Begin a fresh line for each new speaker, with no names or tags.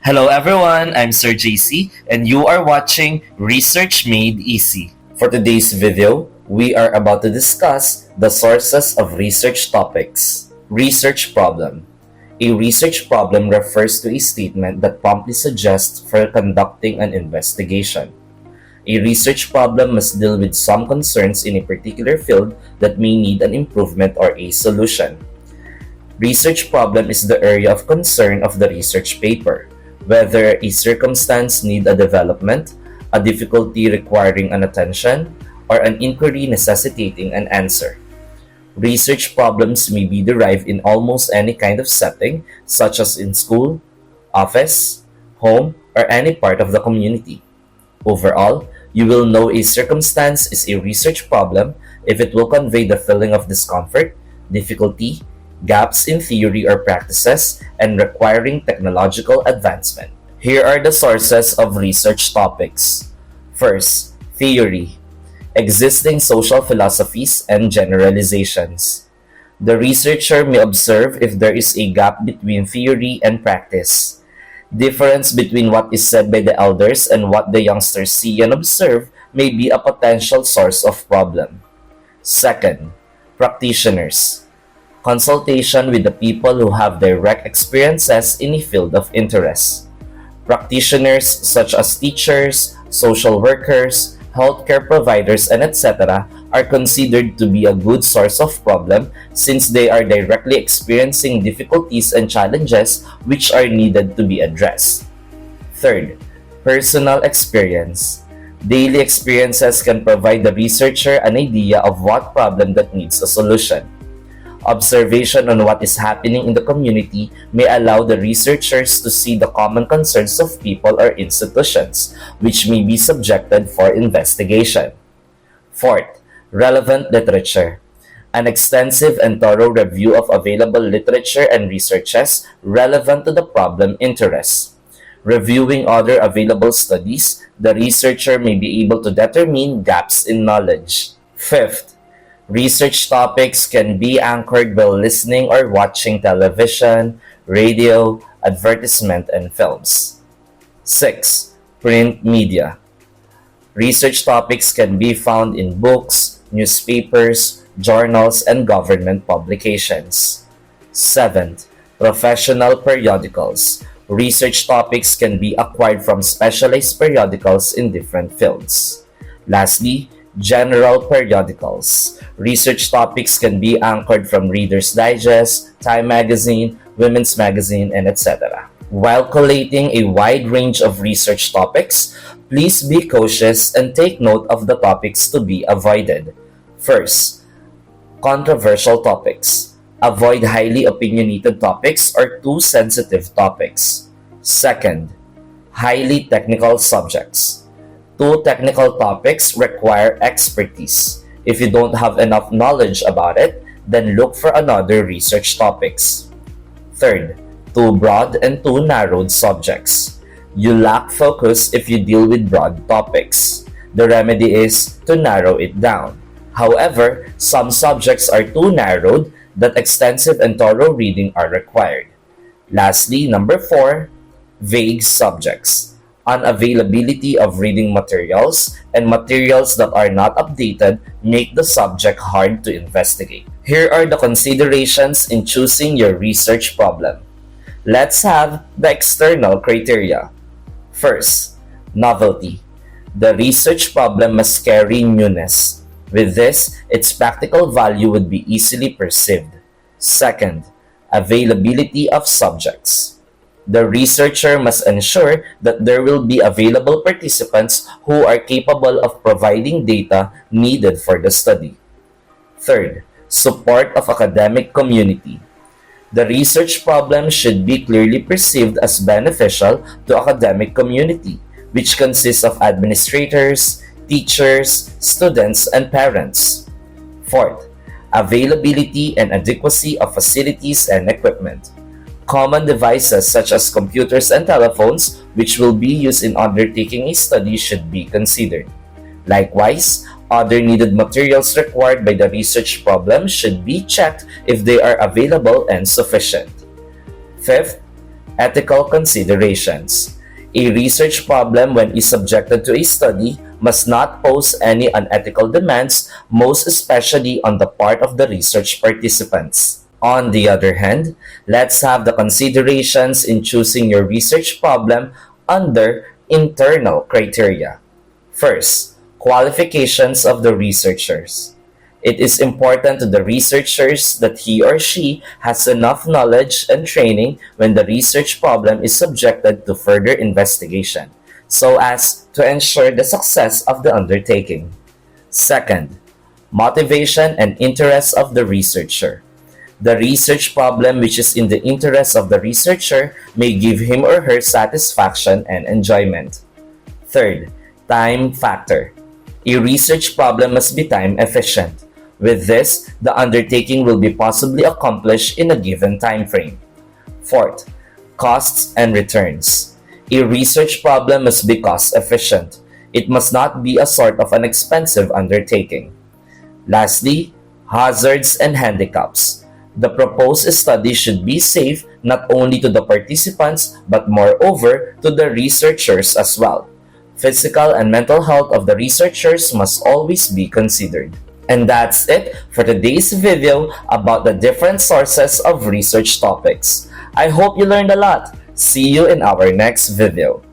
Hello everyone, I'm Sir JC and you are watching Research Made Easy. For today's video, we are about to discuss the sources of research topics. Research problem. A research problem refers to a statement that promptly suggests for conducting an investigation. A research problem must deal with some concerns in a particular field that may need an improvement or a solution. Research problem is the area of concern of the research paper, whether a circumstance need a development, a difficulty requiring an attention, or an inquiry necessitating an answer. Research problems may be derived in almost any kind of setting, such as in school, office, home, or any part of the community. Overall, you will know a circumstance is a research problem if it will convey the feeling of discomfort, difficulty, gaps in theory or practices, and requiring technological advancement. Here are the sources of research topics. First, theory. Existing social philosophies and generalizations. The researcher may observe if there is a gap between theory and practice. Difference between what is said by the elders and what the youngsters see and observe may be a potential source of problem. Second, practitioners. Consultation with the people who have direct experiences in a field of interest. Practitioners such as teachers, social workers, healthcare providers, and etc. are considered to be a good source of problem since they are directly experiencing difficulties and challenges which are needed to be addressed. Third, personal experience. Daily experiences can provide the researcher an idea of what problem that needs a solution. Observation on what is happening in the community may allow the researchers to see the common concerns of people or institutions, which may be subjected for investigation. Fourth, relevant literature. An extensive and thorough review of available literature and researches relevant to the problem interest. Reviewing other available studies, the researcher may be able to determine gaps in knowledge. Fifth, research topics can be anchored while listening or watching television, radio, advertisement, and films. 6. Print media. Research topics can be found in books, newspapers, journals, and government publications. 7. Professional periodicals. Research topics can be acquired from specialized periodicals in different fields. Lastly, general periodicals. Research topics can be anchored from Reader's Digest, Time Magazine, Women's Magazine, and etc. While collating a wide range of research topics, please be cautious and take note of the topics to be avoided. First, controversial topics. Avoid highly opinionated topics or too sensitive topics. Second, highly technical subjects. Two technical topics require expertise. If you don't have enough knowledge about it, then look for another research topics. Third, too broad and too narrowed subjects. You lack focus if you deal with broad topics. The remedy is to narrow it down. However, some subjects are too narrowed that extensive and thorough reading are required. Lastly, number 4, vague subjects. Unavailability of reading materials and materials that are not updated make the subject hard to investigate. Here are the considerations in choosing your research problem. Let's have the external criteria. First, novelty. The research problem must carry newness. With this, its practical value would be easily perceived. Second, availability of subjects. The researcher must ensure that there will be available participants who are capable of providing data needed for the study. Third, support of academic community. The research problem should be clearly perceived as beneficial to academic community, which consists of administrators, teachers, students, and parents. Fourth, availability and adequacy of facilities and equipment. Common devices such as computers and telephones, which will be used in undertaking a study, should be considered. Likewise, other needed materials required by the research problem should be checked if they are available and sufficient. Fifth, Ethical considerations. A research problem, when is subjected to a study, must not pose any unethical demands, most especially on the part of the research participants. On the other hand, let's have the considerations in choosing your research problem under internal criteria. First, qualifications of the researchers. It is important to the researchers that he or she has enough knowledge and training when the research problem is subjected to further investigation, so as to ensure the success of the undertaking. Second, motivation and interest of the researcher. The research problem which is in the interest of the researcher may give him or her satisfaction and enjoyment. Third, time factor. A research problem must be time efficient. With this, the undertaking will be possibly accomplished in a given time frame. Fourth, costs and returns. A research problem must be cost efficient. It must not be a sort of an expensive undertaking. Lastly, hazards and handicaps. The proposed study should be safe not only to the participants but moreover to the researchers as well. Physical and mental health of the researchers must always be considered. And that's it for today's video about the different sources of research topics. I hope you learned a lot. See you in our next video.